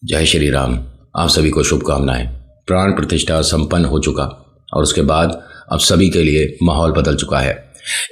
जय श्री राम। आप सभी को शुभकामनाएं। प्राण प्रतिष्ठा संपन्न हो चुका और उसके बाद अब सभी के लिए माहौल बदल चुका है।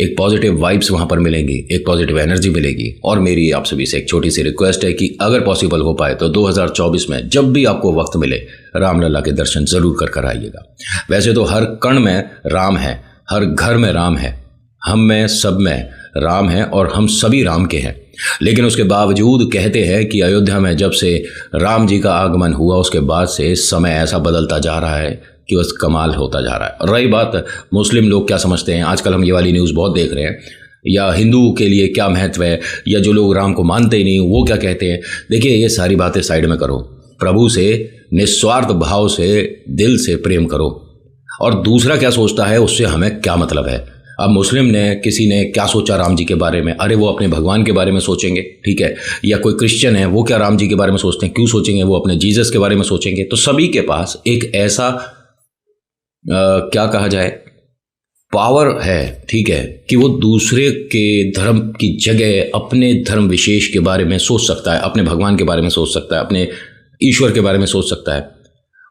एक पॉजिटिव वाइब्स वहाँ पर मिलेंगी, एक पॉजिटिव एनर्जी मिलेगी। और मेरी आप सभी से एक छोटी सी रिक्वेस्ट है कि अगर पॉसिबल हो पाए तो 2024 में जब भी आपको वक्त मिले रामलला के दर्शन ज़रूर कर आइएगा। वैसे तो हर कण में राम है, हर घर में राम है, हम में सब में राम है और हम सभी राम के हैं। लेकिन उसके बावजूद कहते हैं कि अयोध्या में जब से राम जी का आगमन हुआ उसके बाद से समय ऐसा बदलता जा रहा है कि बस कमाल होता जा रहा है। और रही बात मुस्लिम लोग क्या समझते हैं, आजकल हम ये वाली न्यूज़ बहुत देख रहे हैं, या हिंदू के लिए क्या महत्व है, या जो लोग राम को मानते ही नहीं वो क्या कहते हैं। देखिए, ये सारी बातें साइड में करो, प्रभु से निस्वार्थ भाव से दिल से प्रेम करो। और दूसरा क्या सोचता है उससे हमें क्या मतलब है। अब मुस्लिम ने किसी ने क्या सोचा राम जी के बारे में, अरे वो अपने भगवान के बारे में सोचेंगे, ठीक है। या कोई क्रिश्चियन है वो क्या राम जी के बारे में सोचते हैं, क्यों सोचेंगे, वो अपने जीसस के बारे में सोचेंगे। तो सभी के पास एक ऐसा क्या कहा जाए पावर है, ठीक है, कि वो दूसरे के धर्म की जगह अपने धर्म विशेष के बारे में सोच सकता है, अपने भगवान के बारे में सोच सकता है, अपने ईश्वर के बारे में सोच सकता है।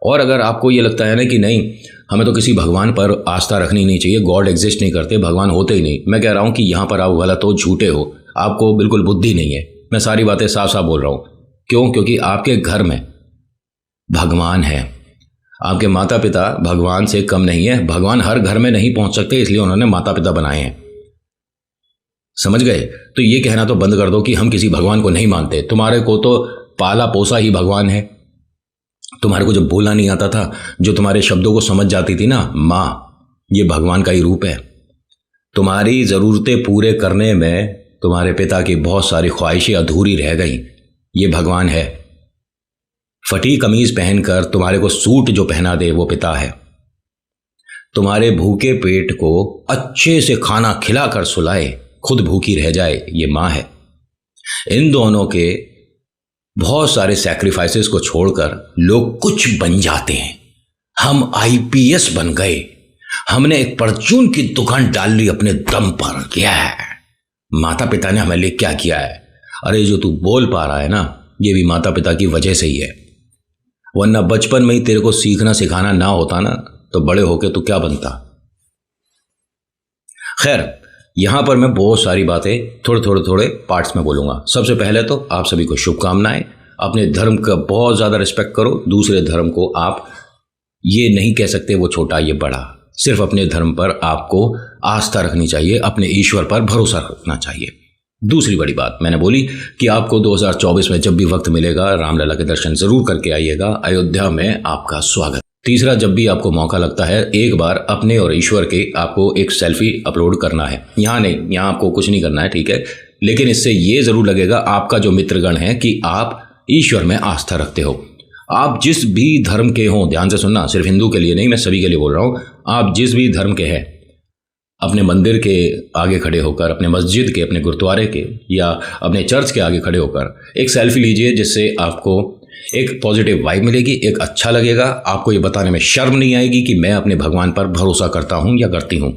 और अगर आपको ये लगता है ना कि नहीं हमें तो किसी भगवान पर आस्था रखनी नहीं चाहिए, गॉड एग्जिस्ट नहीं करते, भगवान होते ही नहीं, मैं कह रहा हूँ कि यहाँ पर आप गलत हो, झूठे हो, आपको बिल्कुल बुद्धि नहीं है। मैं सारी बातें साफ साफ बोल रहा हूँ। क्यों? क्योंकि आपके घर में भगवान है, आपके माता पिता भगवान से कम नहीं है। भगवान हर घर में नहीं पहुंच सकते, इसलिए उन्होंने माता पिता बनाए हैं, समझ गए। तो ये कहना तो बंद कर दो कि हम किसी भगवान को नहीं मानते। तुम्हारे को तो पाला पोसा ही भगवान है। तुम्हारे को जब बोलना नहीं आता था, जो तुम्हारे शब्दों को समझ जाती थी ना माँ, ये भगवान का ही रूप है। तुम्हारी ज़रूरतें पूरे करने में तुम्हारे पिता की बहुत सारी ख्वाहिशें अधूरी रह गई, ये भगवान है। फटी कमीज पहनकर तुम्हारे को सूट जो पहना दे वो पिता है। तुम्हारे भूखे पेट को अच्छे से खाना खिलाकर सुलाए, खुद भूखी रह जाए, ये माँ है। इन दोनों के बहुत सारे सैक्रिफाइसेस को छोड़कर लोग कुछ बन जाते हैं। हम आईपीएस बन गए, हमने एक परचून की दुकान डाल ली अपने दम पर। क्या है, माता पिता ने हमारे लिए क्या किया है। अरे जो तू बोल पा रहा है ना, ये भी माता पिता की वजह से ही है। वरना बचपन में ही तेरे को सीखना सिखाना ना होता ना, तो बड़े होके तू क्या बनता। खैर, यहां पर मैं बहुत सारी बातें थोड़े पार्ट्स में बोलूंगा। सबसे पहले तो आप सभी को शुभकामनाएं। अपने धर्म का बहुत ज़्यादा रिस्पेक्ट करो। दूसरे धर्म को आप ये नहीं कह सकते वो छोटा ये बड़ा, सिर्फ अपने धर्म पर आपको आस्था रखनी चाहिए, अपने ईश्वर पर भरोसा रखना चाहिए। दूसरी बड़ी बात मैंने बोली कि आपको 2024 में जब भी वक्त मिलेगा रामलला के दर्शन जरूर करके आइएगा। अयोध्या में आपका स्वागत। तीसरा, जब भी आपको मौका लगता है एक बार अपने और ईश्वर के आपको एक सेल्फी अपलोड करना है। यहाँ नहीं, यहाँ आपको कुछ नहीं करना है, ठीक है, लेकिन इससे ये ज़रूर लगेगा आपका जो मित्रगण है कि आप ईश्वर में आस्था रखते हो। आप जिस भी धर्म के हों, ध्यान से सुनना, सिर्फ हिंदू के लिए नहीं, मैं सभी के लिए बोल रहा हूँ। आप जिस भी धर्म के हैं, अपने मंदिर के आगे खड़े होकर, अपने मस्जिद के, अपने गुरुद्वारे के या अपने चर्च के आगे खड़े होकर एक सेल्फी लीजिए, जिससे आपको एक पॉजिटिव वाइब मिलेगी, एक अच्छा लगेगा। आपको ये बताने में शर्म नहीं आएगी कि मैं अपने भगवान पर भरोसा करता हूं या करती हूं।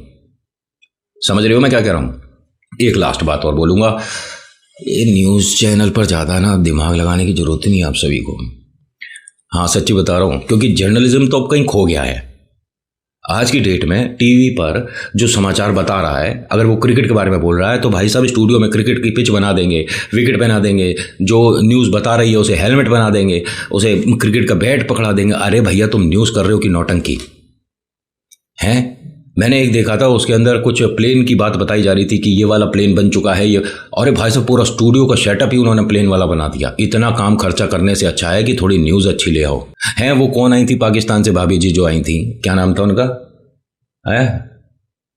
समझ रहे हो मैं क्या कह रहा हूं। एक लास्ट बात और बोलूंगा, ये न्यूज़ चैनल पर ज़्यादा ना दिमाग लगाने की जरूरत नहीं है आप सभी को। हाँ, सच्ची बता रहा हूं, क्योंकि जर्नलिज्म तो अब कहीं खो गया है। आज की डेट में टीवी पर जो समाचार बता रहा है, अगर वो क्रिकेट के बारे में बोल रहा है तो भाई साहब स्टूडियो में क्रिकेट की पिच बना देंगे, विकेट पहना देंगे, जो न्यूज़ बता रही है उसे हेलमेट बना देंगे, उसे क्रिकेट का बैट पकड़ा देंगे। अरे भैया, तुम न्यूज़ कर रहे हो कि नौटंकी हैं। मैंने एक देखा था, उसके अंदर कुछ प्लेन की बात बताई जा रही थी कि ये वाला प्लेन बन चुका है ये। अरे भाई साहब, पूरा स्टूडियो का सेटअप ही उन्होंने प्लेन वाला बना दिया। इतना काम खर्चा करने से अच्छा है कि थोड़ी न्यूज़ अच्छी ले आओ। हैं वो कौन आई थी पाकिस्तान से, भाभी जी जो आई थी, क्या नाम था उनका, है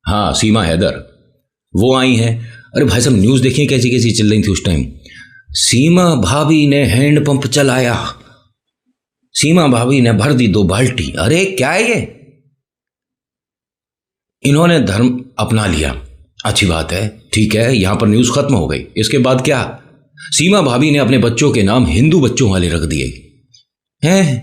हाँ, सीमा हैदर, वो आई हैं। अरे भाई साहब, न्यूज़ देखिए कैसी कैसी चल रही थी उस टाइम। सीमा भाभी ने हैंडपंप चलाया, सीमा भाभी ने भर दी 2 बाल्टी। अरे क्या है ये। इन्होंने धर्म अपना लिया, अच्छी बात है, ठीक है, यहां पर न्यूज़ खत्म हो गई। इसके बाद क्या, सीमा भाभी ने अपने बच्चों के नाम हिंदू बच्चों वाले रख दिए हैं।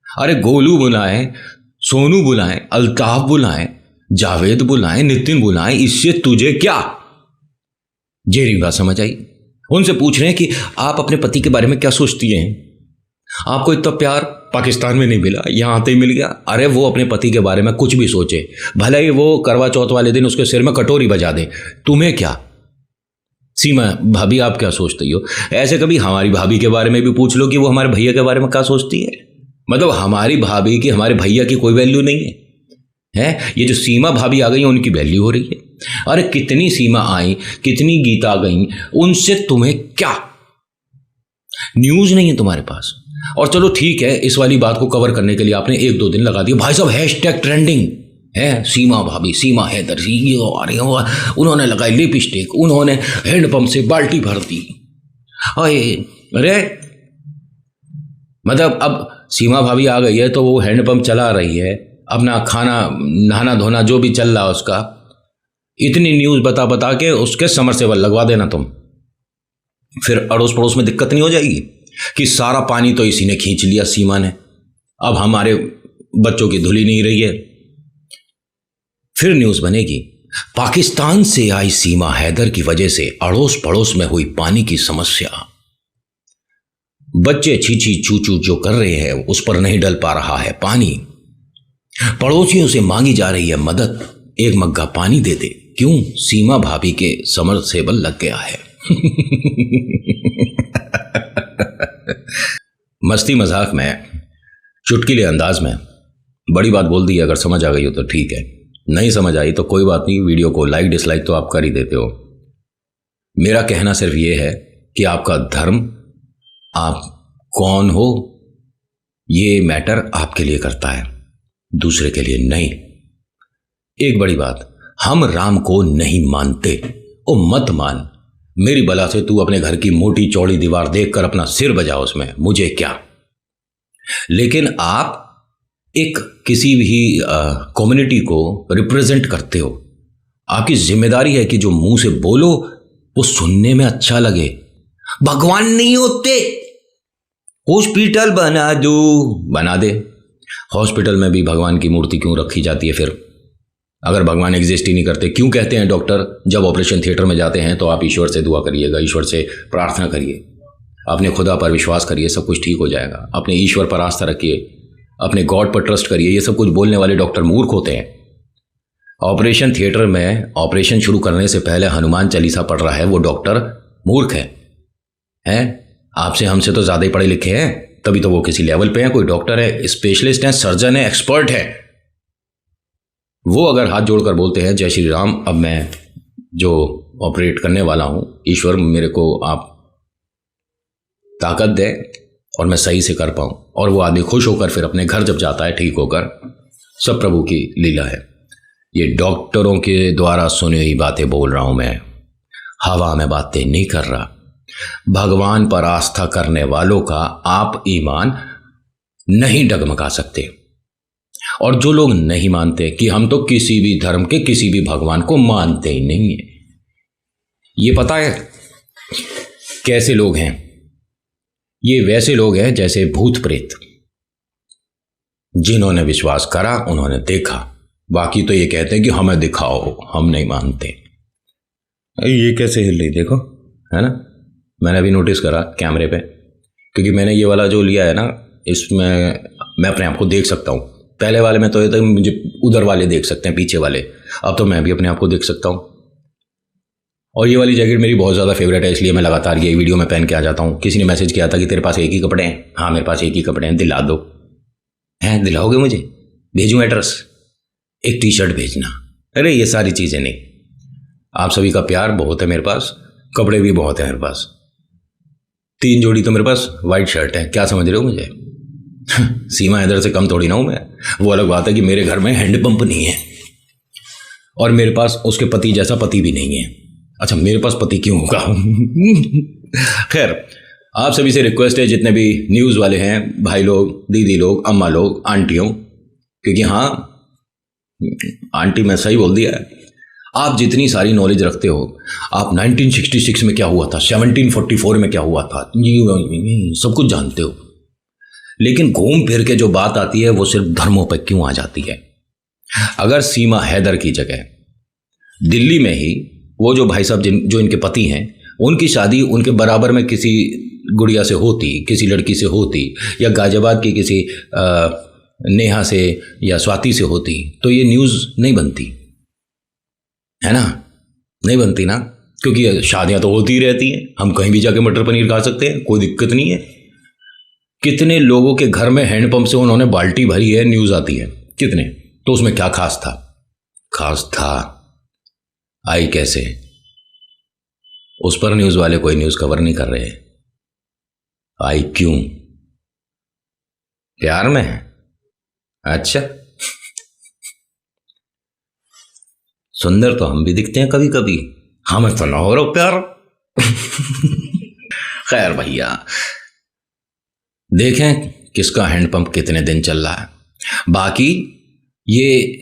अरे गोलू बुलाएं, सोनू बुलाएं, अल्ताफ बुलाएं, जावेद बुलाएं, नितिन बुलाएं, इससे तुझे क्या। जेरी बात समझ आई। उनसे पूछ रहे हैं कि आप अपने पति के बारे में क्या सोचती हैं। आपको इतना प्यार पाकिस्तान में नहीं मिला, यहाँ आते ही मिल गया। अरे वो अपने पति के बारे में कुछ भी सोचे, भले ही वो करवा चौथ वाले दिन उसके सिर में कटोरी बजा दे, तुम्हें क्या। सीमा भाभी आप क्या सोचती हो? ऐसे कभी हमारी भाभी के बारे में भी पूछ लो कि वो हमारे भैया के बारे में क्या सोचती है। मतलब हमारी भाभी की हमारे भैया की कोई वैल्यू नहीं है। ये जो सीमा भाभी आ गई है उनकी वैल्यू हो रही है। अरे कितनी सीमा आई, कितनी गीता गई, उनसे तुम्हें क्या। न्यूज नहीं है तुम्हारे पास। और चलो ठीक है, इस वाली बात को कवर करने के लिए आपने 1-2 दिन लगा दिया। भाई साहब हैशटैग ट्रेंडिंग है, सीमा भाभी, सीमा हैदर, उन्होंने लगाई लिपस्टिक, उन्होंने हैंडपंप से बाल्टी भर दी। अरे मतलब अब सीमा भाभी आ गई है तो वो हैंडपंप चला रही है, अपना खाना नहाना धोना जो भी चल रहा है उसका, इतनी न्यूज बता बता के उसके समरसेबल लगवा देना तुम। फिर अड़ोस पड़ोस में दिक्कत नहीं हो जाएगी कि सारा पानी तो इसी ने खींच लिया सीमा ने, अब हमारे बच्चों की धुली नहीं रही है। फिर न्यूज बनेगी पाकिस्तान से आई सीमा हैदर की वजह से अड़ोस पड़ोस में हुई पानी की समस्या, बच्चे छीछी चूचू जो कर रहे हैं उस पर नहीं डल पा रहा है पानी, पड़ोसियों से मांगी जा रही है मदद, एक मग्गा पानी दे दे। क्यों? सीमा भाभी के समरसेबल लग गया है। मस्ती मजाक में, चुटकीले अंदाज में बड़ी बात बोल दी। अगर समझ आ गई हो तो ठीक है, नहीं समझ आई तो कोई बात नहीं। वीडियो को लाइक डिसलाइक तो आप कर ही देते हो। मेरा कहना सिर्फ ये है कि आपका धर्म, आप कौन हो, ये मैटर आपके लिए करता है, दूसरे के लिए नहीं। एक बड़ी बात, हम राम को नहीं मानते, ओ मत मान। मेरी बला से तू अपने घर की मोटी चौड़ी दीवार देखकर अपना सिर बजा उसमें, मुझे क्या। लेकिन आप एक किसी भी कम्युनिटी को रिप्रेजेंट करते हो, आपकी जिम्मेदारी है कि जो मुंह से बोलो वो सुनने में अच्छा लगे। भगवान नहीं होते, हॉस्पिटल बना दो, बना दे। हॉस्पिटल में भी भगवान की मूर्ति क्यों रखी जाती है? फिर अगर भगवान एग्जिस्ट ही नहीं करते, क्यों कहते हैं डॉक्टर जब ऑपरेशन थिएटर में जाते हैं तो आप ईश्वर से दुआ करिएगा, ईश्वर से प्रार्थना करिए, अपने खुदा पर विश्वास करिए, सब कुछ ठीक हो जाएगा, अपने ईश्वर पर आस्था रखिए, अपने गॉड पर ट्रस्ट करिए। ये सब कुछ बोलने वाले डॉक्टर मूर्ख होते हैं। ऑपरेशन थिएटर में ऑपरेशन शुरू करने से पहले हनुमान चालीसा पढ़ रहा है वो डॉक्टर मूर्ख है? आपसे हमसे तो ज़्यादा ही पढ़े लिखे हैं, तभी तो वो किसी लेवल पे हैं। कोई डॉक्टर है, स्पेशलिस्ट है, सर्जन है, एक्सपर्ट है, वो अगर हाथ जोड़कर बोलते हैं जय श्री राम, अब मैं जो ऑपरेट करने वाला हूं, ईश्वर मेरे को आप ताकत दे और मैं सही से कर पाऊं, और वो आदमी खुश होकर फिर अपने घर जब जाता है ठीक होकर, सब प्रभु की लीला है। ये डॉक्टरों के द्वारा सुनी हुई बातें बोल रहा हूं मैं, हवा में बातें नहीं कर रहा। भगवान पर आस्था करने वालों का आप ईमान नहीं डगमगा सकते। और जो लोग नहीं मानते कि हम तो किसी भी धर्म के किसी भी भगवान को मानते ही नहीं है, ये पता है कैसे लोग हैं? ये वैसे लोग हैं जैसे भूत प्रेत, जिन्होंने विश्वास करा उन्होंने देखा, बाकी तो ये कहते हैं कि हमें दिखाओ, हम नहीं मानते। ये कैसे हिल रही देखो, है ना? मैंने अभी नोटिस करा कैमरे पे, क्योंकि मैंने ये वाला जो लिया है ना, इसमें मैं अपने आप को देख सकता हूँ। पहले वाले में तो ये था मुझे उधर वाले देख सकते हैं, पीछे वाले, अब तो मैं भी अपने आप को देख सकता हूँ। और ये वाली जैकेट मेरी बहुत ज़्यादा फेवरेट है, इसलिए मैं लगातार ये वीडियो में पहन के आ जाता हूँ। किसी ने मैसेज किया था कि तेरे पास एक ही कपड़े हैं। हाँ मेरे पास एक ही कपड़े हैं, दिला दो। हैं, दिलाओगे मुझे? भेजूँ एड्रेस? एक टी शर्ट भेजना। अरे ये सारी चीज़ें नहीं, आप सभी का प्यार बहुत है मेरे पास, कपड़े भी बहुत है मेरे पास। 3 जोड़ी तो मेरे पास वाइट शर्ट है, क्या समझ रहे हो मुझे? सीमा हैदर से कम थोड़ी ना हूँ मैं। वो अलग बात है कि मेरे घर में हैंडपंप नहीं है और मेरे पास उसके पति जैसा पति भी नहीं है। अच्छा, मेरे पास पति क्यों होगा? खैर, आप सभी से रिक्वेस्ट है, जितने भी न्यूज़ वाले हैं, भाई लोग, दीदी लोग, अम्मा लोग, आंटियों, क्योंकि हाँ आंटी मैं सही बोल दिया है, आप जितनी सारी नॉलेज रखते हो, आप 1966 में क्या हुआ था, 1744 में क्या हुआ था, सब कुछ जानते हो, लेकिन घूम फिर के जो बात आती है वो सिर्फ धर्मों पर क्यों आ जाती है? अगर सीमा हैदर की जगह दिल्ली में ही वो जो भाई साहब जो इनके पति हैं, उनकी शादी उनके बराबर में किसी गुड़िया से होती, किसी लड़की से होती, या गाजियाबाद की किसी नेहा से या स्वाति से होती, तो ये न्यूज़ नहीं बनती, है ना, नहीं बनती ना, क्योंकि शादियां तो होती ही रहती हैं, हम कहीं भी जाके मटर पनीर खा सकते हैं, कोई दिक्कत नहीं है। कितने लोगों के घर में हैंडपंप से उन्होंने बाल्टी भरी है, न्यूज़ आती है, कितने, तो उसमें क्या खास था? खास था, आई कैसे? उस पर न्यूज़ वाले कोई न्यूज़ कवर नहीं कर रहे। आई क्यों? प्यार में है? अच्छा सुंदर तो हम भी दिखते हैं कभी कभी, हमें तो ना हो रहा प्यार। खैर भैया, देखें किसका हैंडपंप कितने दिन चल रहा है। बाकी ये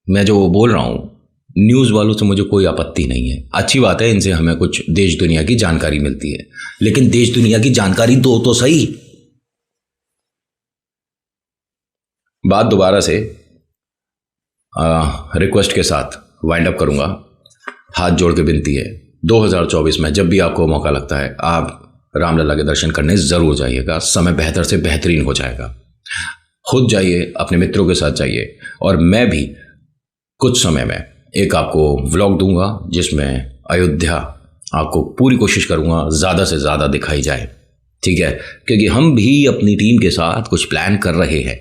मैं जो बोल रहा हूं, न्यूज़ वालों से मुझे कोई आपत्ति नहीं है, अच्छी बात है, इनसे हमें कुछ देश दुनिया की जानकारी मिलती है, लेकिन देश दुनिया की जानकारी दो तो सही। बात दोबारा से रिक्वेस्ट के साथ वाइंड अप करूंगा, हाथ जोड़ के विनती है, 2024 में जब भी आपको मौका लगता है आप रामलला के दर्शन करने ज़रूर जाइएगा। समय बेहतर से बेहतरीन हो जाएगा। खुद जाइए, अपने मित्रों के साथ जाइए, और मैं भी कुछ समय में एक आपको व्लॉग दूंगा जिसमें अयोध्या आपको पूरी कोशिश करूंगा ज़्यादा से ज़्यादा दिखाई जाए, ठीक है, क्योंकि हम भी अपनी टीम के साथ कुछ प्लान कर रहे हैं,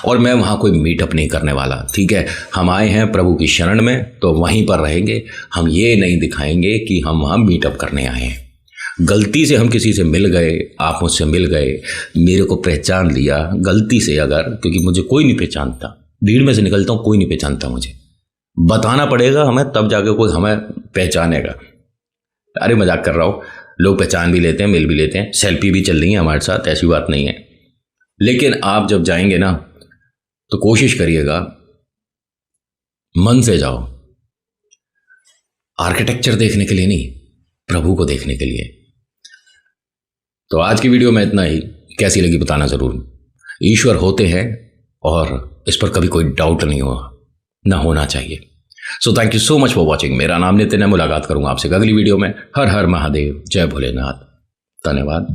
और मैं वहाँ कोई मीटअप नहीं करने वाला, ठीक है। हम आए हैं प्रभु की शरण में, तो वहीं पर रहेंगे। हम ये नहीं दिखाएंगे कि हम वहाँ मीटअप करने आए हैं। गलती से हम किसी से मिल गए, आप मुझसे मिल गए, मेरे को पहचान लिया गलती से, अगर, क्योंकि मुझे कोई नहीं पहचानता, भीड़ में से निकलता हूँ, कोई नहीं पहचानता, मुझे बताना पड़ेगा हमें, तब जाके कोई हमें पहचानेगा। अरे मजाक कर रहा हूँ, लोग पहचान भी लेते हैं, मिल भी लेते हैं, सेल्फी भी चल रही है हमारे साथ, ऐसी बात नहीं है। लेकिन आप जब जाएंगे ना, तो कोशिश करिएगा मन से जाओ, आर्किटेक्चर देखने के लिए नहीं, प्रभु को देखने के लिए। तो आज की वीडियो में इतना ही, कैसी लगी बताना जरूर। ईश्वर होते हैं और इस पर कभी कोई डाउट नहीं हुआ, ना होना चाहिए। So thank you so much for watching. मेरा नाम नितिन है, मुलाकात करूंगा आपसे अगली वीडियो में। हर हर महादेव, जय भोलेनाथ, धन्यवाद।